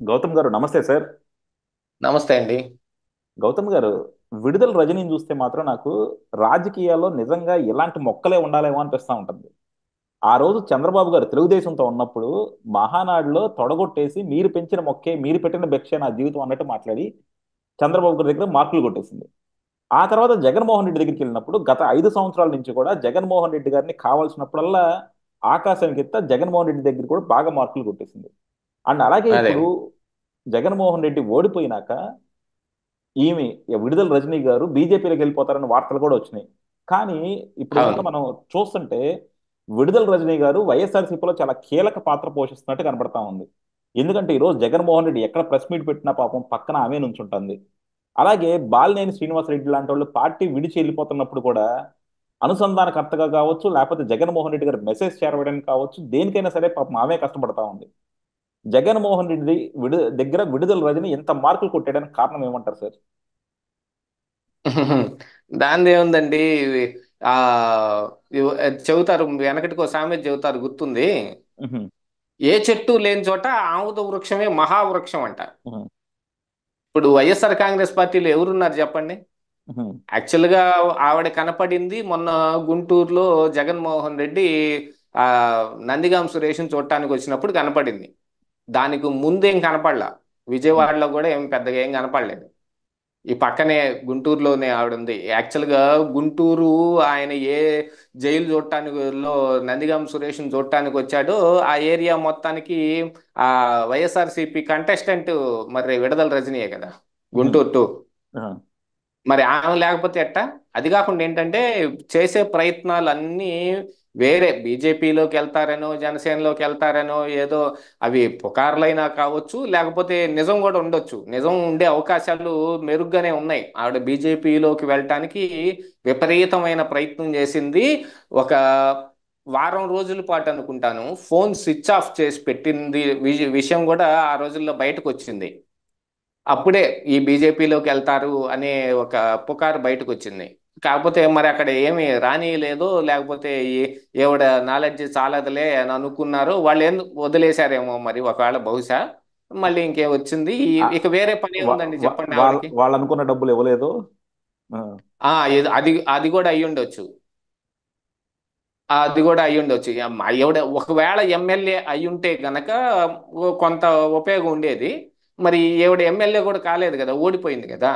గౌతమ్ గారు నమస్తే సార్. నమస్తే అండి. గౌతమ్ గారు, విడుదల రజనీని చూస్తే మాత్రం నాకు రాజకీయాల్లో నిజంగా ఇలాంటి మొక్కలే ఉండాలేమో అనిపిస్తూ ఉంటుంది. ఆ రోజు చంద్రబాబు గారు తెలుగుదేశంతో ఉన్నప్పుడు మహానాడులో తొడగొట్టేసి మీరు పెంచిన మొక్కే మీరు పెట్టిన భిక్షే నా జీవితం అన్నట్టు మాట్లాడి చంద్రబాబు గారి దగ్గర మార్కులు కొట్టేసింది. ఆ తర్వాత జగన్మోహన్ రెడ్డి దగ్గరికి వెళ్ళినప్పుడు గత 5 సంవత్సరాల నుంచి కూడా జగన్మోహన్ రెడ్డి గారిని కావాల్సినప్పుడల్లా ఆకాశానికి ఎత్తా జగన్మోహన్ రెడ్డి దగ్గర కూడా బాగా మార్కులు కొట్టేసింది. అండ్ అలాగే అదే. ఇప్పుడు జగన్మోహన్ రెడ్డి ఓడిపోయినాక ఈమె విడుదల రజనీ గారు బీజేపీలోకి వెళ్ళిపోతారన్న వార్తలు కూడా వచ్చినాయి. కానీ ఇప్పుడు కనుక అవును. మనం చూస్తుంటే విడుదల రజనీ గారు వైఎస్ఆర్సీపీలో చాలా కీలక పాత్ర పోషిస్తున్నట్టు కనబడతా ఉంది. ఎందుకంటే ఈరోజు జగన్మోహన్ రెడ్డి ఎక్కడ ప్రెస్ మీట్ పెట్టినా పాపం పక్కన ఆమె నుంచుంటుంది. అలాగే బాలినేని శ్రీనివాసరెడ్డి లాంటి వాళ్ళు పార్టీ విడిచి వెళ్ళిపోతున్నప్పుడు కూడా అనుసంధానకర్తగా కావచ్చు, లేకపోతే జగన్మోహన్ రెడ్డి గారి మెసేజ్ చేరవేయడానికి కావచ్చు, దేనికైనా సరే పాపం ఆమె కష్టపడతా ఉంది. జగన్మోహన్ రెడ్డి దగ్గర విడుదల రజని ఎంత మార్కులు కొట్టేయడానికి కారణం ఏమంటారు సార్? దానిది ఏముందండి. ఆ చెబుతారు, వెనకటికో సామెత చెబుతారు, గుర్తుంది. ఉహు, ఏ చెట్టు లేని చోట ఆముద వృక్షమే మహావృక్షం అంట. ఉహు, ఇప్పుడు వైఎస్ఆర్ కాంగ్రెస్ పార్టీలో ఎవరున్నారు చెప్పండి? ఉహు, యాక్చువల్గా ఆవిడ కనపడింది మొన్న గుంటూరులో జగన్మోహన్ రెడ్డి ఆ నందిగాం సురేష్ని చూడటానికి వచ్చినప్పుడు కనపడింది. దానికి ముందేం కనపడలా. ఉహు, విజయవాడలో కూడా ఏం పెద్దగా ఏం కనపడలేదు. ఈ పక్కనే గుంటూరులోనే ఆవిడ ఉంది. యాక్చువల్గా గుంటూరు, ఆయన ఏ జైలు చూడటానికి నందిగాం సురేష్ని చూడటానికి వచ్చాడో ఆ ఏరియా మొత్తానికి ఆ వైఎస్ఆర్సీపీ కంటెస్టెంట్ మరి విడదల రజనీయే కదా, ఉహు, గుంటూరు టూ. ఉహు, మరి ఆమె లేకపోతే ఎట్టా? అది కాకుండా ఏంటంటే, చేసే ప్రయత్నాలు అన్నీ వేరే బీజేపీలోకి వెళ్తారనో జనసేనలోకి వెళ్తారనో ఏదో అవి పుకార్లైనా కావచ్చు, లేకపోతే నిజం కూడా ఉండొచ్చు. నిజం ఉండే అవకాశాలు మెరుగ్గానే ఉన్నాయి. ఆవిడ బీజేపీలోకి వెళ్ళటానికి విపరీతమైన ప్రయత్నం చేసింది. ఒక వారం రోజుల పాటు అనుకుంటాను ఫోన్ స్విచ్ ఆఫ్ చేసి పెట్టింది. విషయం కూడా ఆ రోజుల్లో బయటకు వచ్చింది. అప్పుడే ఈ బీజేపీలోకి వెళ్తారు అనే ఒక పుకారు బయటకు వచ్చింది. కాకపోతే మరి అక్కడ ఏమి రానియలేదు, లేకపోతే ఏవిడ నాలెడ్జ్ చాలదులే అని అనుకున్నారు వాళ్ళు, ఏం వదిలేశారేమో మరి, ఒకవేళ బహుశా. మళ్ళీ ఇంకేం వచ్చింది, ఆ, ఇక వేరే పని ఏముందండి చెప్పండి ఆవిడకి. వాళ్ళు అనుకున్న డబ్బులు ఇవ్వలేదు. ఆ, అది అది కూడా అయ్యి ఉండొచ్చు. అది కూడా అయ్యి ఉండొచ్చు. ఎవడ ఒకవేళ ఎమ్మెల్యే అయి ఉంటే గనక కొంత ఉపయోగం ఉండేది. మరి ఎవడ ఎమ్మెల్యే కూడా కాలేదు కదా, ఓడిపోయింది కదా.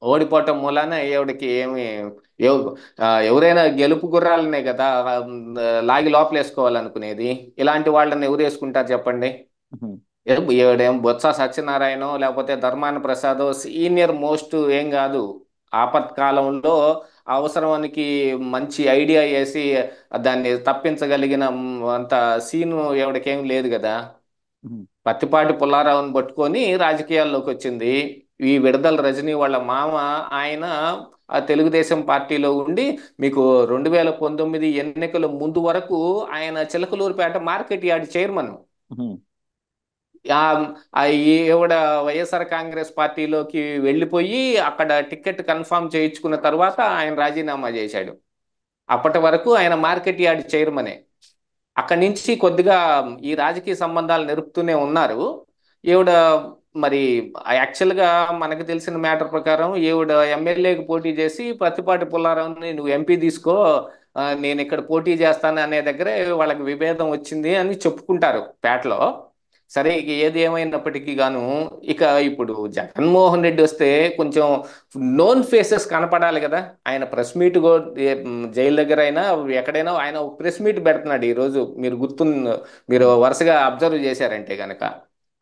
ఓడిపోవటం మూలాన ఎవడికి ఏమి ఎవరైనా గెలుపు గుర్రాలనే కదా లాగి లోపలేసుకోవాలనుకునేది. ఇలాంటి వాళ్ళని ఎవరు వేసుకుంటారు చెప్పండి? ఉహు, ఏడేం బొత్స సత్యనారాయణ లేకపోతే ధర్మాన ప్రసాద్ సీనియర్ మోస్ట్ ఏం కాదు. ఆపత్కాలంలో అవసరానికి మంచి ఐడియా వేసి దాన్ని తప్పించగలిగిన అంత సీను ఎవడికేం లేదు కదా. ఉహు, పత్తిపాటి పుల్లారావుని పట్టుకొని రాజకీయాల్లోకి వచ్చింది. ఈ విడదల రజనీ వాళ్ళ మామ, ఆయన ఆ తెలుగుదేశం పార్టీలో ఉండి మీకు 2019 ఎన్నికల ముందు వరకు ఆయన చిలకలూరుపేట మార్కెట్ యార్డ్ చైర్మన్. ఉహు, ఆ ఈవిడ వైఎస్ఆర్ కాంగ్రెస్ పార్టీలోకి వెళ్ళిపోయి అక్కడ టికెట్ కన్ఫర్మ్ చేయించుకున్న తర్వాత ఆయన రాజీనామా చేశాడు. అప్పటి వరకు ఆయన మార్కెట్ యార్డ్ చైర్మనే. అక్కడి నుంచి కొద్దిగా ఈ రాజకీయ సంబంధాలు నెరుపుతూనే ఉన్నారు. ఈవిడ మరి యాక్చువల్గా మనకు తెలిసిన మ్యాటర్ ప్రకారం ఈవిడ ఎమ్మెల్యేకి పోటీ చేసి ప్రత్తిపాటి పుల్లారావుని నువ్వు ఎంపీ తీసుకో, నేను ఇక్కడ పోటీ చేస్తాను అనే దగ్గరే వాళ్ళకి విభేదం వచ్చింది అని చెప్పుకుంటారు పేటలో. సరే, ఇక ఏది ఏమైనప్పటికీ గాను, ఇక ఇప్పుడు జగన్మోహన్ రెడ్డి వస్తే కొంచెం నోన్ ఫేసెస్ కనపడాలి కదా. ఆయన ప్రెస్ మీట్ జైలు దగ్గర అయినా ఎక్కడైనా ఆయన ప్రెస్ మీట్ పెడుతున్నాడు ఈ రోజు. మీరు ఉహు. వరుసగా అబ్జర్వ్ చేశారంటే గనక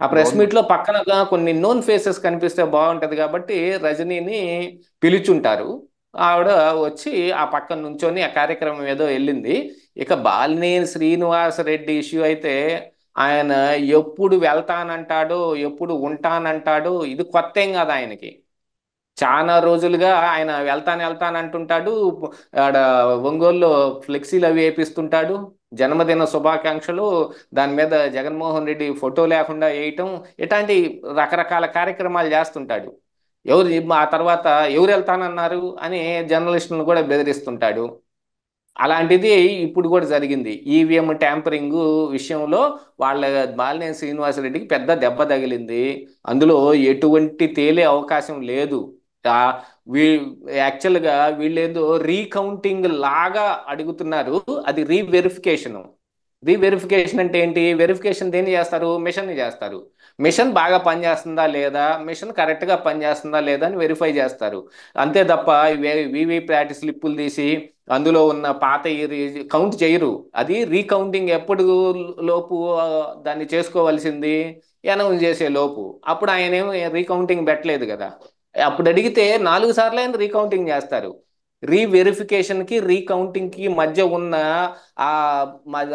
ఆ ప్రెస్ మీట్ గవర్నమెంట్. లో పక్కనగా కొన్ని నోన్ ఫేసెస్ కనిపిస్తే బాగుంటది కాబట్టి రజనీని పిలుచుంటారు. ఆవిడ వచ్చి ఆ పక్కన నుంచొని ఆ కార్యక్రమం ఏదో వెళ్ళింది. ఇక బాలినేని శ్రీనివాస్ రెడ్డి ఇష్యూ అయితే, ఆయన ఎప్పుడు వెళ్తానంటాడో ఎప్పుడు ఉంటానంటాడో, ఇది కొత్త ఏం కాదు ఆయనకి. చాలా రోజులుగా ఆయన వెళ్తాను వెళ్తాను అంటుంటాడు. ఆడ ఒంగోలులో ఫ్లెక్సీలు అవి వేపిస్తుంటాడు. జన్మదిన శుభాకాంక్షలు దాని మీద జగన్మోహన్ రెడ్డి ఫోటో లేకుండా వేయటం, ఇట్లాంటి రకరకాల కార్యక్రమాలు చేస్తుంటాడు. ఎవరు ఆ తర్వాత ఎవరు వెళ్తానన్నారు అని జర్నలిస్టులను కూడా బెదిరిస్తుంటాడు. అలాంటిది ఇప్పుడు కూడా జరిగింది. ఈవీఎం ట్యాంపరింగ్ విషయంలో వాళ్ళ బాలినేని శ్రీనివాసరెడ్డికి పెద్ద దెబ్బ తగిలింది. అందులో ఎటువంటి తేలే అవకాశం లేదు. ఆ, వీ యాక్చువల్గా వీళ్ళేదో రీకౌంటింగ్ లాగా అడుగుతున్నారు. అది రీవెరిఫికేషన్. రీవెరిఫికేషన్ అంటే ఏంటి? వెరిఫికేషన్ దేన్ని చేస్తారు? మిషన్ చేస్తారు. మిషన్ బాగా పనిచేస్తుందా లేదా, మిషన్ కరెక్ట్గా పనిచేస్తుందా లేదా అని వెరిఫై చేస్తారు. అంతే తప్ప వీవీప్యాట్ స్లిప్పులు తీసి అందులో ఉన్న పాత కౌంట్ చేయరు. అది రీకౌంటింగ్ ఎప్పుడు లోపు దాన్ని చేసుకోవాల్సింది అనౌన్స్ చేసే లోపు. అప్పుడు ఆయన ఏమో రీకౌంటింగ్ పెట్టలేదు కదా. అప్పుడు అడిగితే 4 సార్లు ఆయన రీకౌంటింగ్ చేస్తారు. రీవెరిఫికేషన్కి రీకౌంటింగ్కి మధ్య ఉన్న ఆ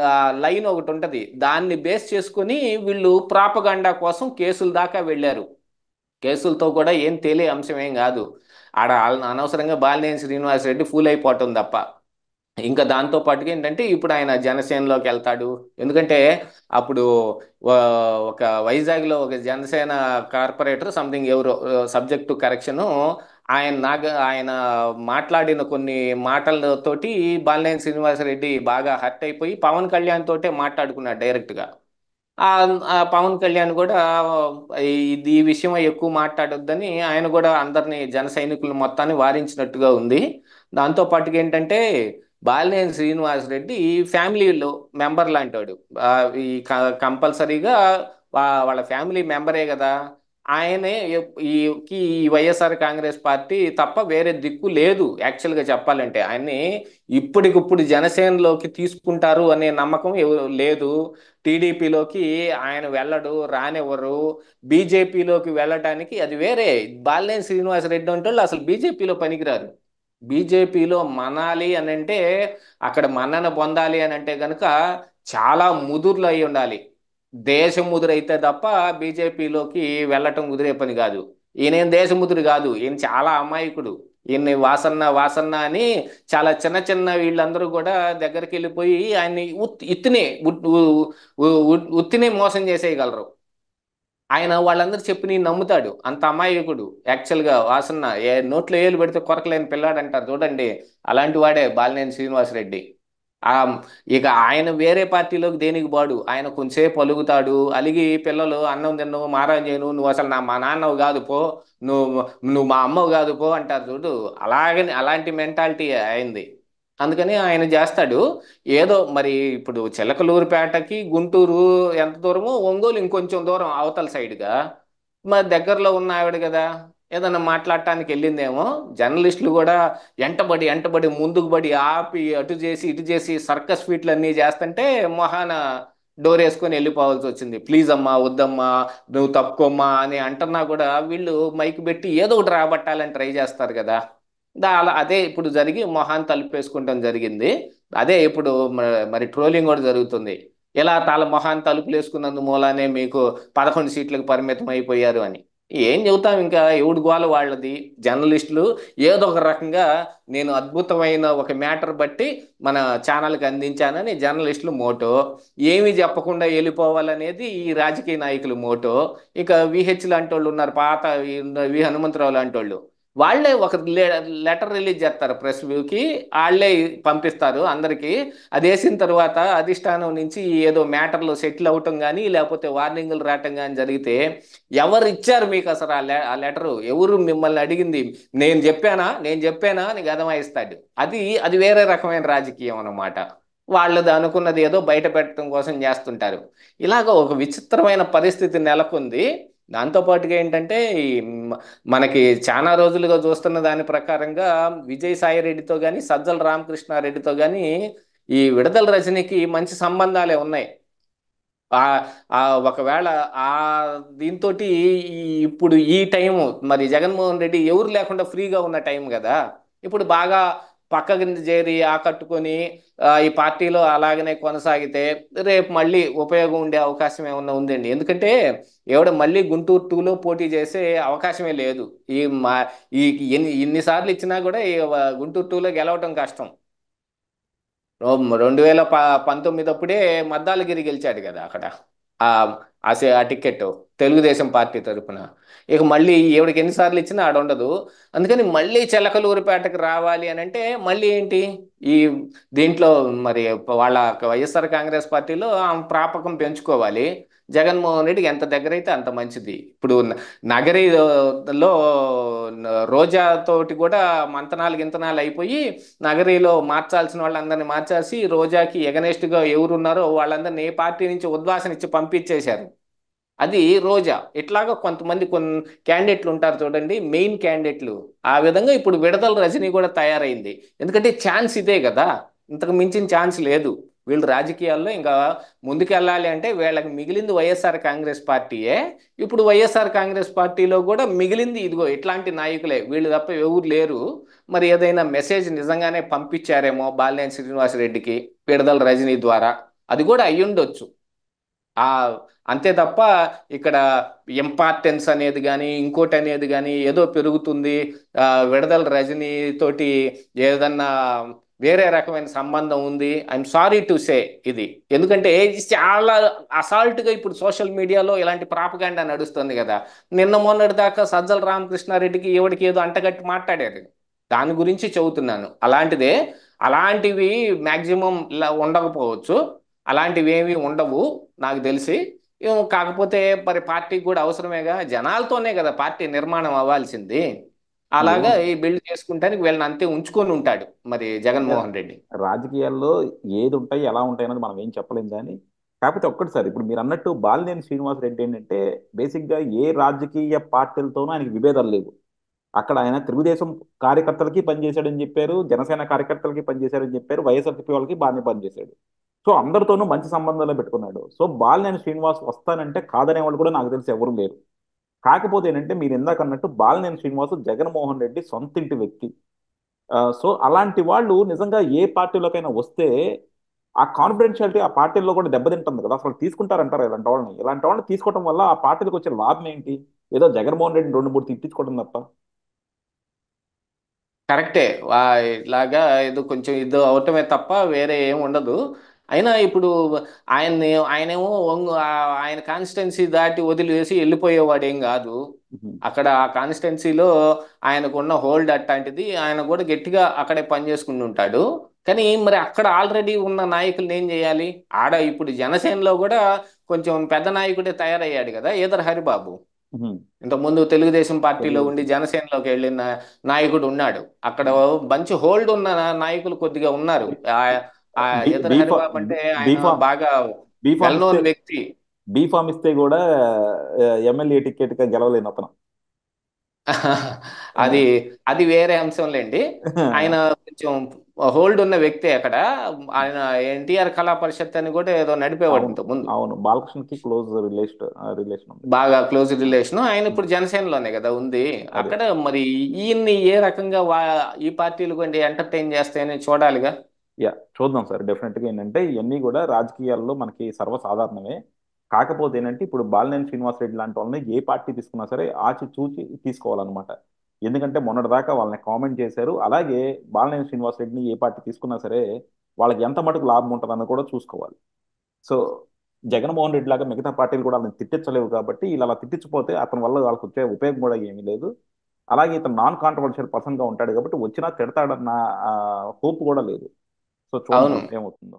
ఆ లైన్ ఒకటి ఉంటుంది. దాన్ని బేస్ చేసుకుని వీళ్ళు ప్రాపగండా కోసం కేసుల దాకా వెళ్ళారు. కేసులతో కూడా ఏం తేలే అంశం ఏం కాదు. ఆడ అనవసరంగా బాలినేని శ్రీనివాసరెడ్డి ఫూల్ అయిపోవటం తప్ప. ఇంకా దాంతో పాటుగా ఏంటంటే ఇప్పుడు ఆయన జనసేనలోకి వెళ్తాడు. ఎందుకంటే అప్పుడు ఒక వైజాగ్లో ఒక జనసేన కార్పొరేటర్ సంథింగ్ ఎవరో, సబ్జెక్ట్ టు కరెక్షను, ఆయన మాట్లాడిన కొన్ని మాటలతోటి బాలినేని శ్రీనివాసరెడ్డి బాగా హర్ట్ అయిపోయి పవన్ కళ్యాణ్ తోటే మాట్లాడుకున్నాడు డైరెక్ట్గా. ఆ ఆ పవన్ కళ్యాణ్ కూడా ఈ విషయం ఎక్కువ మాట్లాడొద్దని ఆయన కూడా అందరినీ జన సైనికులు మొత్తాన్ని వారించినట్టుగా ఉంది. దాంతో పాటుగా ఏంటంటే బాలినేని శ్రీనివాస్ రెడ్డి ఫ్యామిలీలో మెంబర్ లాంటివాడు. ఆ, ఈ కంపల్సరీగా వాళ్ళ ఫ్యామిలీ మెంబరే కదా. ఆయనే ఈ వైఎస్ఆర్ కాంగ్రెస్ పార్టీ తప్ప వేరే దిక్కు లేదు. యాక్చువల్గా చెప్పాలంటే ఆయన్ని ఇప్పటికిప్పుడు జనసేనలోకి తీసుకుంటారు అనే నమ్మకం లేదు. టీడీపీలోకి ఆయన వెళ్ళడు, రానివ్వరు. బీజేపీలోకి వెళ్ళటానికి అది వేరే. బాలినేని శ్రీనివాసరెడ్డి అంటే వాళ్ళు అసలు బీజేపీలో పనికిరారు. బీజేపీలో మనాలి అని అంటే, అక్కడ మన్నన పొందాలి అని అంటే కనుక చాలా ముదుర్లు అయి ఉండాలి. దేశం ముదురైతే తప్ప బీజేపీలోకి వెళ్ళటం కుదిరే పని కాదు. ఈయనేం దేశముదురు కాదు, ఈయన చాలా అమాయకుడు. ఈయన్ని వాసన్న వాసన్న అని చాలా చిన్న చిన్న వీళ్ళందరూ కూడా దగ్గరికి వెళ్ళిపోయి ఆయన్ని ఉత్తినే మోసం చేసేయగలరు. ఆయన వాళ్ళందరూ చెప్పి నేను నమ్ముతాడు. అంత అమాయకుడు యాక్చువల్గా వాసన్న. నోట్లో ఏలు పెడితే కొరకలేని పిల్లాడు అంటారు చూడండి. అలాంటి వాడే బాలినేని శ్రీనివాసరెడ్డి. ఆ ఇక ఆయన వేరే పార్టీలోకి దేనికి బాడు. ఆయన కొంచెంసేపు అలుగుతాడు, అలిగి పిల్లలు అన్నం తిన్నావు మారం చేయను, నువ్వు అసలు మా నాన్నవు కాదు పో, నువ్వు నువ్వు మా అమ్మవు కాదు పో అంటారు చూడు. అలాగని అలాంటి మెంటాలిటీ అయింది. అందుకని ఆయన చేస్తాడు. ఏదో మరి ఇప్పుడు చిలకలూరిపేటకి గుంటూరు ఎంత దూరమో, ఒంగోలు ఇంకొంచెం దూరం అవతల సైడ్గా. మరి దగ్గరలో ఉన్న ఆవిడ కదా, ఏదన్నా మాట్లాడటానికి వెళ్ళిందేమో. జర్నలిస్టులు కూడా ఎంటబడి ఎంటబడి ముందుకు పడి ఆపి అటు చేసి ఇటు చేసి సర్కస్ ఫీట్లు అన్నీ చేస్తుంటే మొహాన డోర్ వేసుకొని వెళ్ళిపోవాల్సి వచ్చింది. ప్లీజ్ అమ్మా, వద్దమ్మా, నువ్వు తప్పుకోమ్మా అని అంటున్నా కూడా వీళ్ళు మైక్ పెట్టి ఏదో ఒకటి రాబట్టాలని ట్రై చేస్తారు కదా. అదే ఇప్పుడు జరిగి మొహాన్ తలుపేసుకుంటాం జరిగింది. అదే ఇప్పుడు మరి ట్రోలింగ్ కూడా జరుగుతుంది. ఇలా మొహాన్ తలుపులు వేసుకున్నందు మూలానే మీకు 11 సీట్లకు పరిమితం అయిపోయారు అని. ఏం చెబుతాం, ఇంకా ఎవడు గోల వాళ్ళది. జర్నలిస్టులు ఏదో ఒక రకంగా నేను అద్భుతమైన ఒక మ్యాటర్ బట్టి మన ఛానల్కి అందించానని జర్నలిస్టులు మోటో. ఏమీ చెప్పకుండా వెళ్ళిపోవాలనేది ఈ రాజకీయ నాయకులు మోటో. ఇక విహెచ్ లాంటి వాళ్ళు ఉన్నారు, పాత వి హనుమంతరావు లాంటి వాళ్ళు. వాళ్ళే ఒక లెటర్ రిలీజ్ చేస్తారు ప్రెస్ వ్యూకి. వాళ్ళే పంపిస్తారు అందరికీ. అది వేసిన తర్వాత అధిష్టానం నుంచి ఏదో మ్యాటర్లు సెటిల్ అవటం కానీ లేకపోతే వార్నింగ్లు రావటం కానీ జరిగితే, ఎవరు ఇచ్చారు మీకు అసలు ఆ లెటరు? ఎవరు మిమ్మల్ని అడిగింది? నేను చెప్పానా అని గదమాయిస్తాడు. అది వేరే రకమైన రాజకీయం అన్నమాట. వాళ్ళది అనుకున్నది ఏదో బయట పెట్టడం కోసం చేస్తుంటారు. ఇలాగ ఒక విచిత్రమైన పరిస్థితి నెలకొంది. దాంతోపాటుగా ఏంటంటే మనకి చాలా రోజులుగా చూస్తున్న దాని ప్రకారంగా విజయసాయి రెడ్డితో కానీ సజ్జల రామకృష్ణారెడ్డితో కానీ ఈ విడుదల రజనీకి మంచి సంబంధాలే ఉన్నాయి. ఆ ఆ ఒకవేళ ఆ దీంతో ఇప్పుడు ఈ టైం మరి జగన్మోహన్ రెడ్డి ఎవరు లేకుండా ఫ్రీగా ఉన్న టైం కదా. ఇప్పుడు బాగా పక్క కింద చేరి ఆకట్టుకొని ఈ పార్టీలో అలాగనే కొనసాగితే రేపు మళ్ళీ ఉపయోగం ఉండే అవకాశం ఏమన్నా ఉందండి. ఎందుకంటే మళ్ళీ గుంటూరు 2లో పోటీ చేసే అవకాశమే లేదు. ఈ మా ఈ ఇన్నిసార్లు ఇచ్చినా కూడా ఈ గుంటూరు 2లో గెలవటం కష్టం. 2019 అప్పుడే మద్దాలగిరి గెలిచాడు కదా అక్కడ. ఆ ఆ టికెట్. తెలుగుదేశం పార్టీ తరపున. ఇక మళ్ళీ ఈవిడికి ఎన్నిసార్లు ఇచ్చినా ఆడ ఉండదు. అందుకని మళ్ళీ చిలకలూరిపేటకు రావాలి అని అంటే మళ్ళీ ఏంటి, ఈ దీంట్లో మరి వాళ్ళ వైఎస్ఆర్ కాంగ్రెస్ పార్టీలో ఆమె ప్రాపకం పెంచుకోవాలి. జగన్మోహన్ రెడ్డికి ఎంత దగ్గర అయితే అంత మంచిది. ఇప్పుడు నగరిలో రోజా తోటి కూడా మంతనాలు గింతనాలు అయిపోయి నగరిలో మార్చాల్సిన వాళ్ళందరినీ మార్చేసి రోజాకి ఎగనెస్ట్గా ఎవరున్నారో వాళ్ళందరినీ ఏ పార్టీ నుంచి ఉద్వాసన ఇచ్చి పంపించేశారు. అది రోజా. ఇట్లాగా కొంతమంది క్యాండిడేట్లు ఉంటారు చూడండి, మెయిన్ క్యాండిడేట్లు. ఆ విధంగా ఇప్పుడు విడదల రజనీ కూడా తయారైంది. ఎందుకంటే ఛాన్స్ ఇదే కదా, ఇంతకు మించిన ఛాన్స్ లేదు. వీళ్ళు రాజకీయాల్లో ఇంకా ముందుకెళ్ళాలి అంటే వీళ్ళకి మిగిలింది వైఎస్ఆర్ కాంగ్రెస్ పార్టీయే. ఇప్పుడు వైఎస్ఆర్ కాంగ్రెస్ పార్టీలో కూడా మిగిలింది ఇదిగో ఇట్లాంటి నాయకులే, వీళ్ళు తప్ప ఎవరు లేరు. మరి ఏదైనా మెసేజ్ నిజంగానే పంపించారేమో బాలినేని శ్రీనివాసరెడ్డికి విడదల రజనీ ద్వారా, అది కూడా అయ్యుండొచ్చు. ఆ అంతే తప్ప ఇక్కడ ఇంపార్టెన్స్ అనేది కానీ ఇంకోటి అనేది కానీ ఏదో పెరుగుతుంది, విడదల రజనీ తోటి ఏదన్నా వేరే రకమైన సంబంధం ఉంది, ఐఎమ్ సారీ టు సే ఇది. ఎందుకంటే చాలా అసాల్ట్గా ఇప్పుడు సోషల్ మీడియాలో ఇలాంటి ప్రాపగాండా నడుస్తుంది కదా. నిన్న మొన్నటి దాకా సజ్జల రామకృష్ణారెడ్డికి ఎవడికి ఏదో అంటగట్టి మాట్లాడారు, దాని గురించి చెబుతున్నాను. అలాంటిదే, అలాంటివి మ్యాక్సిమం ఉండకపోవచ్చు, అలాంటివి ఏమీ ఉండవు నాకు తెలిసి. కాకపోతే మరి పార్టీకి కూడా అవసరమేగా, జనాలతోనే కదా పార్టీ నిర్మాణం అవ్వాల్సింది. అలాగా ఏమో ఈ బిల్డ్ చేసుకుంటానికి వీళ్ళని అంతే ఉంచుకొని ఉంటాడు మరి అంటే జగన్మోహన్ రెడ్డి. రాజకీయాల్లో ఏది ఉంటాయి ఎలా ఉంటాయి అనేది మనం ఏం చెప్పలేం కానీ, కాకపోతే ఒక్కటి సార్, ఇప్పుడు మీరు అన్నట్టు బాలినేని శ్రీనివాసరెడ్డి ఏంటంటే బేసిక్గా ఏ రాజకీయ పార్టీలతోనూ ఆయనకి విభేదాలు లేవు. అక్కడ ఆయన తెలుగుదేశం కార్యకర్తలకి పనిచేశాడని చెప్పారు, జనసేన కార్యకర్తలకి పనిచేశాడని చెప్పారు, వైఎస్ఆర్సీపీ వాళ్ళకి బాగానే పనిచేశాడు. సో అందరితోనూ మంచి సంబంధాలు పెట్టుకున్నాడు. సో బాలినేని శ్రీనివాస్ వస్తానంటే కాదనే వాళ్ళు కూడా నాకు తెలిసి ఎవరు లేరు. కాకపోతే ఏంటంటే మీరు ఇందాక అన్నట్టు బాలినేని శ్రీనివాస్ జగన్మోహన్ రెడ్డి సొంతింటి వ్యక్తి. సో అలాంటి వాళ్ళు నిజంగా ఏ పార్టీలోకైనా వస్తే ఆ కాన్ఫిడెన్షియాలిటీ ఆ పార్టీల్లో కూడా దెబ్బతింటుంది కదా. అసలు తీసుకుంటారంటారా ఇలాంటి వాళ్ళని తీసుకోవడం వల్ల ఆ పార్టీలకు వచ్చే లాభం ఏంటి? ఏదో జగన్మోహన్ రెడ్డిని రెండు మూడు తిట్టించుకోవడం తప్ప. కరెక్టే. ఇలాగా ఏదో కొంచెం ఇది అవటమే తప్ప వేరే ఏం ఉండదు. అయినా ఇప్పుడు ఆయనేమో ఆయన కాన్స్టిట్యున్సీ దాటి వదిలేసి వెళ్ళిపోయేవాడు ఏం కాదు. ఉహు. అక్కడ ఆ కాన్స్టిట్యున్సీలో ఆయనకున్న హోల్డ్ అట్లాంటిది, ఆయన కూడా గట్టిగా అక్కడే పనిచేసుకుని ఉంటాడు. కానీ మరి అక్కడ ఆల్రెడీ ఉన్న నాయకుల్ని ఏం చేయాలి? ఆడ ఇప్పుడు జనసేనలో కూడా కొంచెం పెద్ద నాయకుడే తయారయ్యాడు కదా, ఈదర్ హరిబాబు. ఉహు. ఇంతకుముందు తెలుగుదేశం పార్టీలో ఉండి తెలుగుదేశం. జనసేనలోకి వెళ్ళిన నాయకుడు ఉన్నాడు. అక్కడ మంచి హోల్డ్ ఉన్న నాయకులు కొద్దిగా ఉన్నారు. ఆ ఈదర్ బీఫా హరిబాబు అంటే ఆయన బీఫామ్ బాగా బీఫామ్ వెల్ ఇస్తే నోన్ వ్యక్తి. బీఫామ్ ఇస్తే కూడా ఎమ్మెల్యే టికెట్ గా గెలవలేని అతను. అది అది వేరే అంశంలేండి. ఆయన కొంచెం హోల్డ్ ఉన్న వ్యక్తి అక్కడ. ఆయన ఎన్టీఆర్ కళా పరిషత్ అని కూడా ఏదో నడిపేవాడు అవును, ఇంతకు ముందు. అవును, బాలకృష్ణకి క్లోజ్ రిలేషన్ ఉంది. బాగా క్లోజ్ రిలేషన్. ఆయన ఇప్పుడు జనసేనలోనే కదా ఉంది. అదే. అక్కడ మరి ఈయన్ని ఏ రకంగా ఈ పార్టీలు కొంచెం ఎంటర్టైన్ చేస్తాయని చూడాలిగా. యా, చూద్దాం సార్. డెఫినెట్గా ఏంటంటే ఇవన్నీ కూడా రాజకీయాల్లో మనకి సర్వసాధారణమే. కాకపోతే ఏంటంటే ఇప్పుడు బాలినేని శ్రీనివాసరెడ్డి లాంటి వాళ్ళని ఏ పార్టీ తీసుకున్నా సరే ఆచి చూచి తీసుకోవాలన్నమాట. ఎందుకంటే మొన్నటిదాకా వాళ్ళని కామెంట్ చేశారు. అలాగే బాలినేని శ్రీనివాసరెడ్డిని ఏ పార్టీ తీసుకున్నా సరే వాళ్ళకి ఎంత మటుకు లాభం ఉంటుందన్న కూడా చూసుకోవాలి. సో జగన్మోహన్ రెడ్డి లాగా మిగతా పార్టీలు కూడా వాళ్ళని తిట్టించలేవు కాబట్టి వీళ్ళు అలా తిట్టించిపోతే అతని వల్ల వాళ్ళకి వచ్చే ఉపయోగం కూడా ఏమీ లేదు. అలాగే ఇతను నాన్ కాంట్రవర్షియల్ పర్సన్ గా ఉంటాడు కాబట్టి వచ్చినా తిడతాడన్న హోప్ కూడా లేదు. సో చూద్దాం అవును. ఏమవుతుందో.